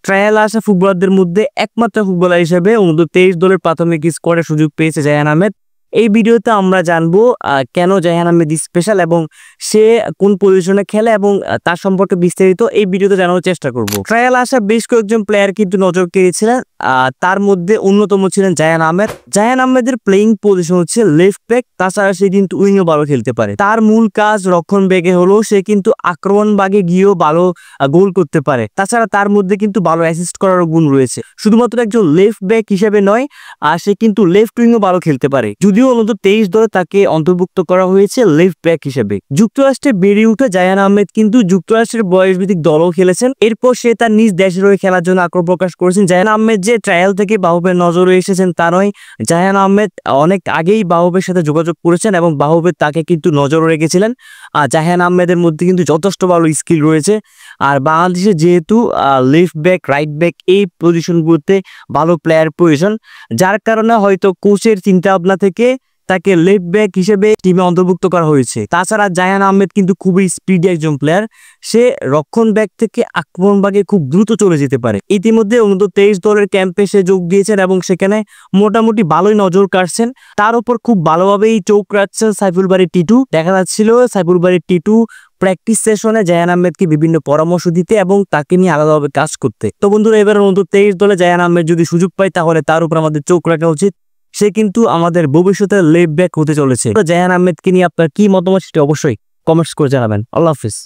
ট্রায়ালে আসা ফুটবলারদের মধ্যে একমাত্র ফুটবলার হিসেবে অনূর্ধ্ব-23 দলের প্রাথমিক স্কোয়াডে সুযোগ পেয়েছে জায়ান আহমেদ। এই ভিডিওতে আমরা জানবো কেন জায়ান আহমেদ স্পেশাল এবং সে কোন পজিশনে খেলে এবং তার সম্পর্কে বিস্তারিত এই ভিডিওতে জানার চেষ্টা করব। ট্রায়ালে আসা বেশ কয়েকজন প্লেয়ার কিন্তু নজর কেড়েছিলেন, তার মধ্যে অন্যতম ছিলেন জায়ান আহমেদ। জায়ান আহমেদের প্লেইং পজিশন হচ্ছে লেফট ব্যাক, তাছাড়া সে কিন্তু উইংও ভালো খেলতে পারে। তার মূল কাজ রক্ষণ ব্যাগে হলো সে কিন্তু আক্রমণ ভাগে গিয়েও ভালো গোল করতে পারে। তাছাড়া তার মধ্যে কিন্তু ভালো অ্যাসিস্ট করার গুণ রয়েছে। শুধুমাত্র একজন লেফট ব্যাক হিসেবে নয়, সে কিন্তু লেফট উইংও ভালো খেলতে পারে। যদিও অনূর্ধ্ব-23 দলে তাকে অন্তর্ভুক্ত করা হয়েছে লেফট ব্যাক হিসেবে। যুক্তরাষ্ট্রে বেড়ে উঠে জায়ান আহমেদ কিন্তু যুক্তরাষ্ট্রের বয়সভিত্তিক দলও খেলেছেন। এরপর সে তার নিজ দেশের হয়ে খেলার জন্য আগ্রহ প্রকাশ করেছেন। জায়ান আহমেদ যে ট্রায়াল থেকে বাহুবের নজরে এসেছেন তা নয়, জায়ান আহমেদ অনেক আগেই বাহুবের সাথে যোগাযোগ করেছেন এবং বাহুবের তাকে কিন্তু নজরে রেখেছিলেন। জায়ান আহমেদের মধ্যে কিন্তু যথেষ্ট ভালো স্কিল রয়েছে। আর বাংলাদেশে যেহেতু লেফট ব্যাক, রাইট ব্যাক এই পজিশনগুলোতে ভালো প্লেয়ার প্রয়োজন, যার কারণে হয়তো কোচের চিন্তা ভাবনা থেকে তাকে লেফট ব্যাক হিসেবে টিমে অন্তর্ভুক্ত করা হয়েছে। তাছাড়া জায়ান আহমেদ কিন্তু খুবই স্পিডি একজন প্লেয়ার, সে রক্ষণ ব্যাক থেকে আক্রমণ ভাগে খুব দ্রুত চলে যেতে পারে। ইতিমধ্যে অনূর্ধ্ব-23 দলের ক্যাম্পে সে যোগ দিয়েছেন এবং সেখানে মোটামুটি ভালোই নজর কাটছেন। তার উপর খুব ভালোভাবেই চোখ রাখছেন সাইফুল বারী টিটু। দেখা যাচ্ছিল সাইফুল বারী টিটু প্র্যাকটিস সেশনে জায়ান আহমেদকে বিভিন্ন পরামর্শ দিতে এবং তাকে নিয়ে আলাদাভাবে কাজ করতে। তো বন্ধুরা, এবার অনূর্ধ্ব-23 দলে জায়ান আহমেদ যদি সুযোগ পায় তাহলে তার উপর আমাদের চোখ রাখা উচিত। সে কিন্তু আমাদের ভবিষ্যতের লেফট ব্যাক হতে চলেছে। জায়ান আহমেদকে নিয়ে আপনার কি মতামত সেটা অবশ্যই কমেন্টস করে জানাবেন। আল্লাহ হাফিজ।